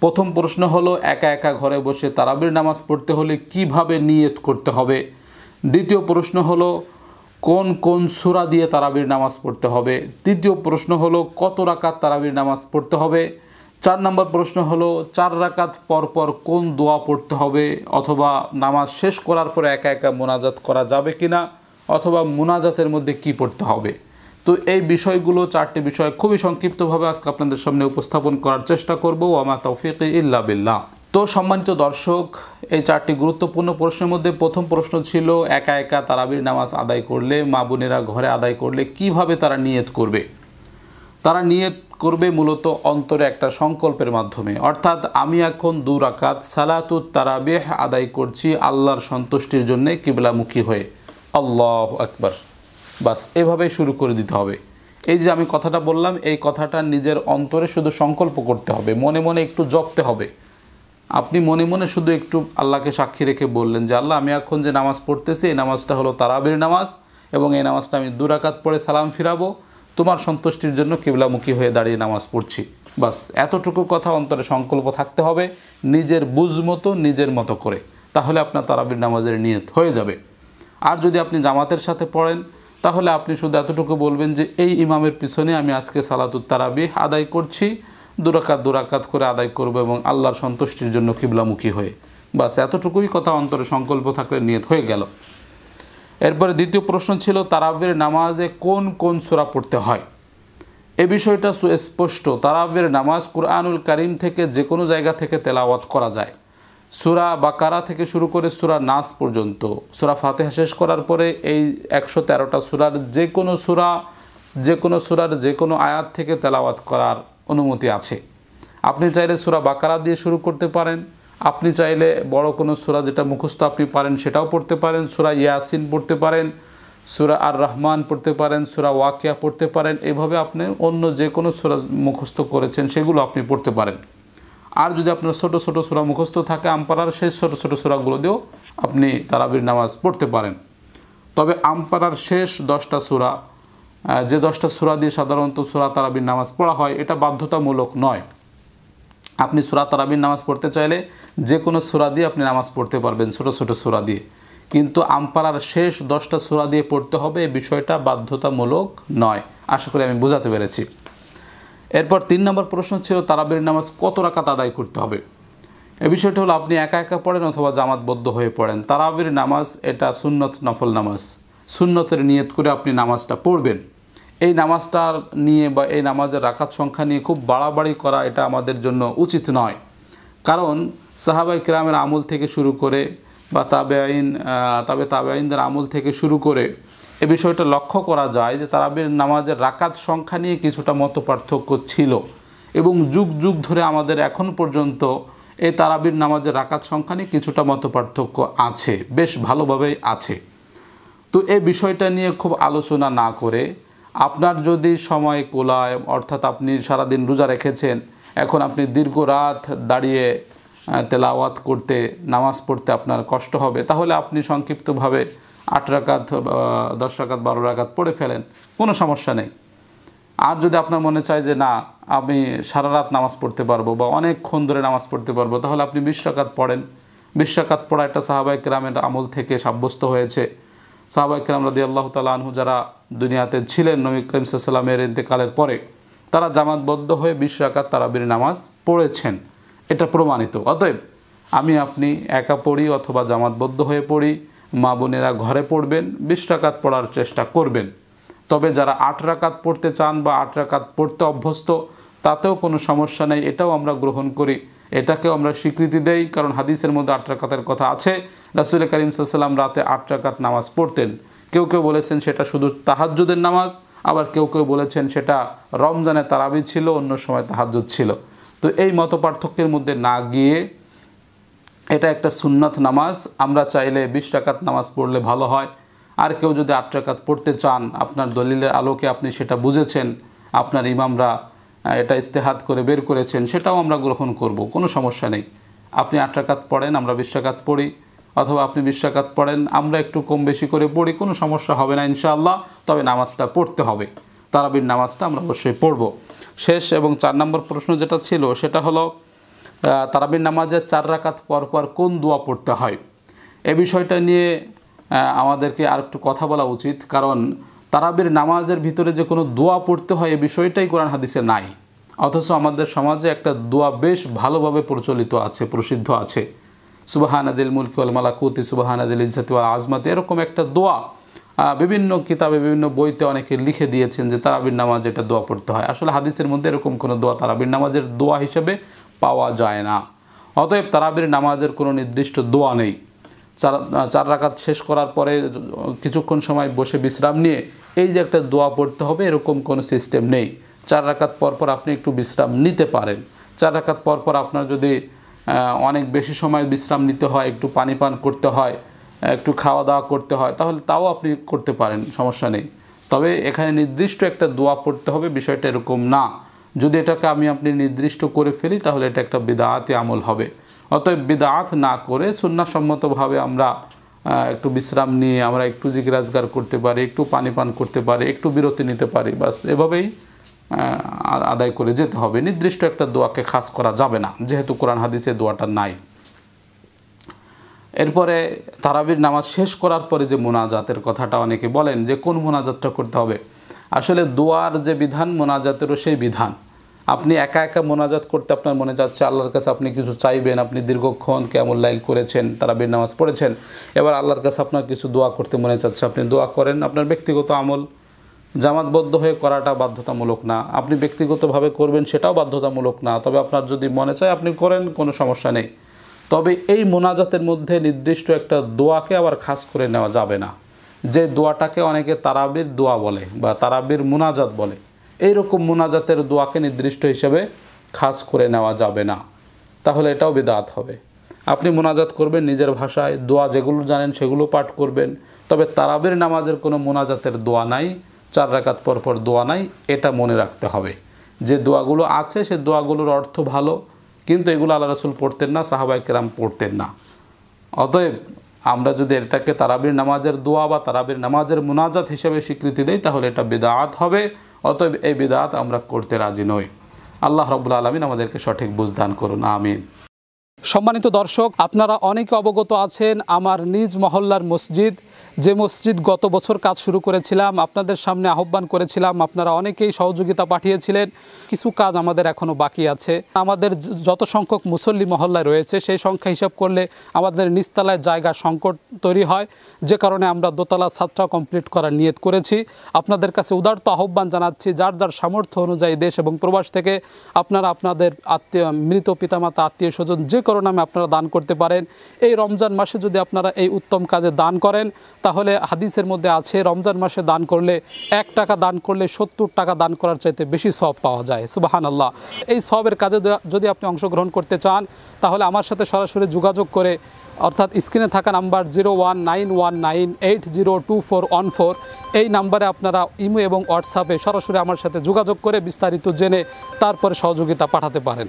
প্রথম প্রশ্ন হলো একা একা ঘরে বসে তারাবির নামাজ পড়তে হলে কিভাবে নিয়ত করতে হবে। দ্বিতীয় প্রশ্ন হলো কোন কোন সূরা দিয়ে তারাবির নামাজ পড়তে হবে। তৃতীয় প্রশ্ন হলো কত রাকাত তারাবির নামাজ পড়তে হবে। 4 নম্বর প্রশ্ন হলো 4 রাকাত পরপর কোন দোয়া পড়তে হবে, অথবা নামাজ শেষ করার পরে একা একা মোনাজাত করা যাবে কিনা, অথবা মোনাজাতের মধ্যে কি পড়তে হবে। তো এই বিষয়গুলো 4টি বিষয় খুবই সংক্ষিপ্তভাবে আজকে আপনাদের সামনে উপস্থাপন করার চেষ্টা করব। ওয়া তৌফিক ইল্লা বিল্লাহ। তো সম্মানিত দর্শক, এই 4টি গুরুত্বপূর্ণ প্রশ্নের মধ্যে প্রথম প্রশ্ন ছিল একা একা তারাবির নামাজ আদায় করলে, মা বোনেরা ঘরে আদায় করলে কিভাবে তারা নিয়ত করবে। তারা নিয়ত করবে মূলত অন্তরে একটা সংকল্পের মাধ্যমে, অর্থাৎ আমি এখন 2 রাকাত সালাতুত তারাবিহ আদায় করছি আল্লাহর সন্তুষ্টির জন্য কিবলামুখী হয়ে, আল্লাহু আকবার। বাস এভাবে শুরু করে দিতে হবে। এই যে আমি কথাটা বললাম, এই কথাটা নিজের অন্তরে শুধু সংকল্প করতে হবে, মনে মনে একটু জপতে হবে। আপনি মনে মনে শুধু একটু আল্লাহকে সাক্ষী রেখে বললেন যে আল্লাহ, আমি এখন যে নামাজ পড়তেছি এই নামাজটা হলো তারাবির নামাজ, এবং এই নামাজটা আমি 2 রাকাত পড়ে সালাম ফিরাবো, তোমার সন্তুষ্টির জন্য কিবলামুখী হয়ে দাঁড়িয়ে নামাজ পড়ছি। বাস এতটুকু কথা অন্তরে সংকল্প থাকতে হবে, নিজের বুঝ মতো নিজের মতো করে, তাহলে আপনার তারাবির নামাজের নিয়ত হয়ে যাবে। আর যদি আপনি জামাতের সাথে পড়েন তাহলে আপনি শুধু এতটুকু বলবেন যে এই ইমামের পিছনে আমি আজকে সালাতুত তারাবিহ আদায় করছি, 2 রাকাত করে আদায় করব এবং আল্লাহর সন্তুষ্টির জন্য কিবলামুখী হয়ে। বাস এতটুকুই কথা অন্তরে সংকল্প থাকলে নিয়ত হয়ে গেল। এরপরে দ্বিতীয় প্রশ্ন ছিল তারাবির নামাজে কোন কোন সূরা পড়তে হয়। এ বিষয়টা সুস্পষ্ট। তারাবির নামাজ কুরআনুল কারীম থেকে যে কোনো জায়গা থেকে তেলাওয়াত করা যায়। সূরা বাকারা থেকে শুরু করে সূরা নাস পর্যন্ত, সূরা ফাতিহা শেষ করার পরে এই 113টা সূরার যে কোনো সূরার যে কোনো আয়াত থেকে তেলাওয়াত করার অনুমতি আছে। আপনি চাইলে সূরা বাকারা দিয়ে শুরু করতে পারেন, আপনি চাইলে বড় কোনো সূরা যেটা মুখস্থ আপনি পারেন সেটাও পড়তে পারেন, সূরা ইয়াসিন পড়তে পারেন, সূরা আর রহমান পড়তে পারেন, সূরা ওয়াকিয়া পড়তে পারেন। এভাবে আপনি অন্য যে কোনো সূরা মুখস্থ করেছেন সেগুলো আপনি পড়তে পারেন। আর যদি আপনার ছোটো ছোটো সূরা মুখস্থ থাকে আমপারার সেই ছোটো ছোটো সূরাগুলো দিয়েও আপনি তারাবির নামাজ পড়তে পারেন। তবে আমপারার শেষ 10টা সূরা, যে 10টা সূরা দিয়ে সাধারণত সূরা তারাবির নামাজ পড়া হয়, এটা বাধ্যতামূলক নয়। আপনি সূরা তারাবির নামাজ পড়তে চাইলে যে কোনো সূরা দিয়ে আপনি নামাজ পড়তে পারবেন, ছোটো ছোটো সূরা দিয়ে, কিন্তু আমপারার শেষ 10টা সূরা দিয়ে পড়তে হবে, এই বিষয়টা বাধ্যতামূলক নয়। আশা করি আমি বোঝাতে পেরেছি। এরপর 3 নম্বর প্রশ্ন ছিল তারাবির নামাজ কত রাকাত আদায় করতে হবে। এই বিষয়টা হলো আপনি একা একা পড়েন অথবা জামাতবদ্ধ হয়ে পড়েন। তারাবির নামাজ এটা সুন্নত নফল নামাজ, সুন্নতের নিয়ত করে আপনি নামাজটা পড়বেন। এই নামাজটার নিয়ে বা এই নামাজের রাকাত সংখ্যা নিয়ে খুব বাড়াবাড়ি করা এটা আমাদের জন্য উচিত নয়। কারণ সাহাবায়ে কেরামের আমল থেকে শুরু করে বা তাবেঈনদের আমল থেকে শুরু করে এ বিষয়টা লক্ষ্য করা যায় যে তারাবির নামাজের রাকাত সংখ্যা নিয়ে কিছুটা মতপার্থক্য ছিল, এবং যুগ যুগ ধরে আমাদের এখন পর্যন্ত এই তারাবির নামাজের রাকাত সংখ্যা নিয়ে কিছুটা মতপার্থক্য আছে, বেশ ভালোভাবেই আছে। তো এই বিষয়টা নিয়ে খুব আলোচনা না করে আপনার যদি সময় কোলায়, অর্থাৎ আপনি সারাদিন রোজা রেখেছেন, এখন আপনি দীর্ঘ রাত দাঁড়িয়ে তেলাওয়াত করতে, নামাজ পড়তে আপনার কষ্ট হবে, তাহলে আপনি সংক্ষিপ্তভাবে 8 রাকাত 10 রাকাত 12 রাকাত পড়ে ফেলেন, কোনো সমস্যা নেই। আর যদি আপনার মনে চায় যে না আমি সারা রাত নামাজ পড়তে পারবো বা অনেকক্ষণ ধরে নামাজ পড়তে পারবো, তাহলে আপনি 20 রাকাত পড়েন। 20 রাকাত পড়া একটা সাহাবায়ে কেরামের আমল থেকে সাব্যস্ত হয়েছে। সাহাবায়ে কেরাম রাদিয়াল্লাহু তাআলা আনহু যারা দুনিয়াতে ছিলেন নবী করিম সাল্লাল্লাহু আলাইহি ওয়াসাল্লামের ইন্তেকালের পরে, তারা জামাতবদ্ধ হয়ে 20 রাকাত তারাবির নামাজ পড়েছেন, এটা প্রমাণিত। অতএব আমি আপনি একা পড়ি অথবা জামাতবদ্ধ হয়ে পড়ি, মা বোনেরা ঘরে পড়বেন, 20 রাকাত পড়ার চেষ্টা করবেন। তবে যারা 8 রাকাত পড়তে চান বা 8 রাকাত পড়তে অভ্যস্ত, তাতেও কোনো সমস্যা নেই, এটাও আমরা গ্রহণ করি, এটাকেও আমরা স্বীকৃতি দেই। কারণ হাদিসের মধ্যে 8 রাকাতের কথা আছে। রাসূল করিম সাল্লাল্লাহু আলাইহি ওয়াসাল্লাম রাতে 8 রাকাত নামাজ পড়তেন। কেউ কেউ বলেছেন সেটা শুধু তাহাজ্জুদের নামাজ, আবার কেউ কেউ বলেছেন সেটা রমজানে তারাবি ছিল, অন্য সময় তাহাজ্জুদ ছিল। তো এই মত পার্থক্যের মধ্যে না গিয়ে এটা একটা সুন্নাত নামাজ, আমরা চাইলে 20 রাকাত নামাজ পড়লে ভালো হয়। আর কেউ যদি 8 রাকাত পড়তে চান, আপনার দলিলের আলোকে আপনি সেটা বুঝেছেন, আপনার ইমামরা এটা ইস্তেহাদ করে বের করেছেন, সেটাও আমরা গ্রহণ করব, কোনো সমস্যা নেই। আপনি 8 রাকাত পড়েন, আমরা 20 রাকাত পড়ি, অথবা আপনি 20 রাকাত পড়েন, আমরা একটু কম বেশি করে পড়ি, কোনো সমস্যা হবে না ইনশাআল্লাহ। তবে নামাজটা পড়তে হবে, তারাবির নামাজটা আমরা অবশ্যই পড়ব। শেষ এবং 4 নম্বর প্রশ্ন যেটা ছিল সেটা হলো তারাবির নামাজের 4 রাকাত পর পর কোন দোয়া পড়তে হয়, এ বিষয়টা নিয়ে আমাদেরকে আর একটু কথা বলা উচিত। কারণ তারাবির নামাজের ভিতরে যে কোনো দোয়া পড়তে হয় এ বিষয়টাই কোরআন হাদিসে নাই, অথচ আমাদের সমাজে একটা দোয়া বেশ ভালোভাবে প্রচলিত আছে, প্রসিদ্ধ আছে। সুবহানাদিল মুলকি ওয়াল মালাকুতি সুবহানাদিল ইজ্জাতি ওয়াল আজমাতি, এরকম একটা দোয়া বিভিন্ন কিতাবে বিভিন্ন বইতে অনেকে লিখে দিয়েছেন যে তারাবির নামাজ এটা দোয়া পড়তে হয়। আসলে হাদিসের মধ্যে এরকম কোনো দোয়া তারাবির নামাজের দোয়া হিসেবে পাওয়া যায় না। অতএব তারাবির নামাজের কোনো নির্দিষ্ট দোয়া নেই। 4 রাকাত শেষ করার পরে কিছুক্ষণ সময় বসে বিশ্রাম নিয়ে এই যে একটা দোয়া পড়তে হবে এরকম কোনো সিস্টেম নেই। 4 রাকাত পর পর আপনি একটু বিশ্রাম নিতে পারেন। 4 রাকাত পর পর আপনার যদি অনেক বেশি সময় বিশ্রাম নিতে হয়, একটু পানি পান করতে হয়, একটু খাওয়া দাওয়া করতে হয়, তাহলে তাও আপনি করতে পারেন, সমস্যা নেই। তবে এখানে নির্দিষ্ট একটা দোয়া পড়তে হবে বিষয়টা এরকম না। যদি এটাকে আপনি নির্দিষ্ট করে ফেলি তাহলে এটা একটা বিদআতি আমল হবে। অতএব বিদআত না করে সুন্নাহসম্মতভাবে আমরা একটু বিশ্রাম নিয়ে আমরা একটু জিকির আজকার করতে পারি, একটু পানি পান করতে পারি, একটু বিরতি নিতে পারি, বাস এভাবেই আদায় করে যেতে হবে। নির্দিষ্ট একটা দোয়াকে খাস করা যাবে না, যেহেতু কোরআন হাদিসে দোয়াটা নাই। এরপরে তারাবির নামাজ শেষ করার পরে যে মোনাজাতের কথাটা অনেকে বলেন যে কোন মোনাজাতটা করতে হবে। আসলে দোয়ার যে বিধান মোনাজাতেরও সেই বিধান। আপনি একা একা মোনাজাত করতে আপনার মনে যাচ্ছে, আল্লাহর কাছে আপনি কিছু চাইবেন, আপনি দীর্ঘক্ষণ কিয়ামুল লাইল করেছেন, তারাবির নামাজ পড়েছেন, এবার আল্লাহর কাছে আপনার কিছু দোয়া করতে মনে চাচ্ছে, আপনি দোয়া করেন। আপনার ব্যক্তিগত আমল, জামাতবদ্ধ হয়ে করাটা বাধ্যতামূলক না, আপনি ব্যক্তিগতভাবে করবেন সেটাও বাধ্যতামূলক না। তবে আপনার যদি মনে চায় আপনি করেন, কোনো সমস্যা নেই। তবে এই মোনাজাতের মধ্যে নির্দিষ্ট একটা দোয়াকে আবার খাস করে নেওয়া যাবে না, যে দোয়াটাকে অনেকে তারাবির দোয়া বলে বা তারাবির মোনাজাত বলে, এইরকম মোনাজাতের দোয়াকে নির্দিষ্ট হিসেবে খাস করে নেওয়া যাবে না, তাহলে এটাও বিদআত হবে। আপনি মোনাজাত করবেন নিজের ভাষায়, দোয়া যেগুলো জানেন সেগুলো পাঠ করবেন। তবে তারাবির নামাজের কোনো মোনাজাতের দোয়া নাই, 4 রাকাত পর পর দোয়া নাই, এটা মনে রাখতে হবে। যে দোয়াগুলো আছে সে দোয়াগুলোর অর্থ ভালো, কিন্তু এগুলো আল্লাহ রাসূল পড়তেন না, সাহাবায়ে কেরাম পড়তেন না। অতএব আমরা যদি এটাকে তারাবির নামাজের দোয়া বা তারাবির নামাজের মুনাজাত হিসেবে স্বীকৃতি দেই তাহলে এটা বিদআত হবে। অতএব এই বিদআত আমরা করতে রাজি নই। আল্লাহ রাব্বুল আলামিন আমাদেরকে সঠিক বুঝদান করুন, আমিন। সম্মানিত দর্শক, আপনারা অনেকে অবগত আছেন আমার নিজ মহল্লার মসজিদ, যে মসজিদ গত বছর কাজ শুরু করেছিলাম, আপনাদের সামনে আহ্বান করেছিলাম, আপনারা অনেকেই সহযোগিতা পাঠিয়েছিলেন। কিছু কাজ আমাদের এখনও বাকি আছে। আমাদের যত সংখ্যক মুসল্লি মহল্লায় রয়েছে সেই সংখ্যা হিসাব করলে আমাদের নিচতলায় জায়গা সংকট তৈরি হয়, যে কারণে আমরা দোতলা ছাদটা কমপ্লিট করার নিয়ত করেছি। আপনাদের কাছে উদারত আহ্বান জানাচ্ছি, যার যার সামর্থ্য অনুযায়ী দেশ এবং প্রবাস থেকে আপনারা আপনাদের মৃত পিতামাতা, আত্মীয় স্বজন যে কোনো নামে আপনারা দান করতে পারেন। এই রমজান মাসে যদি আপনারা এই উত্তম কাজে দান করেন তাহলে হাদিসের মধ্যে আছে রমজান মাসে দান করলে 1 টাকা দান করলে 70 টাকা দান করার চাইতে বেশি সওয়াব পাওয়া যায়। সুবহানাল্লাহ। এই সওয়াবের কাজে যদি আপনি অংশগ্রহণ করতে চান তাহলে আমার সাথে সরাসরি যোগাযোগ করে, অর্থাৎ স্ক্রিনে থাকা নাম্বার 019198024114 এই নাম্বারে আপনারা ইমো এবং হোয়াটসঅ্যাপে সরাসরি আমার সাথে যোগাযোগ করে বিস্তারিত জেনে তারপরে সহযোগিতা পাঠাতে পারেন।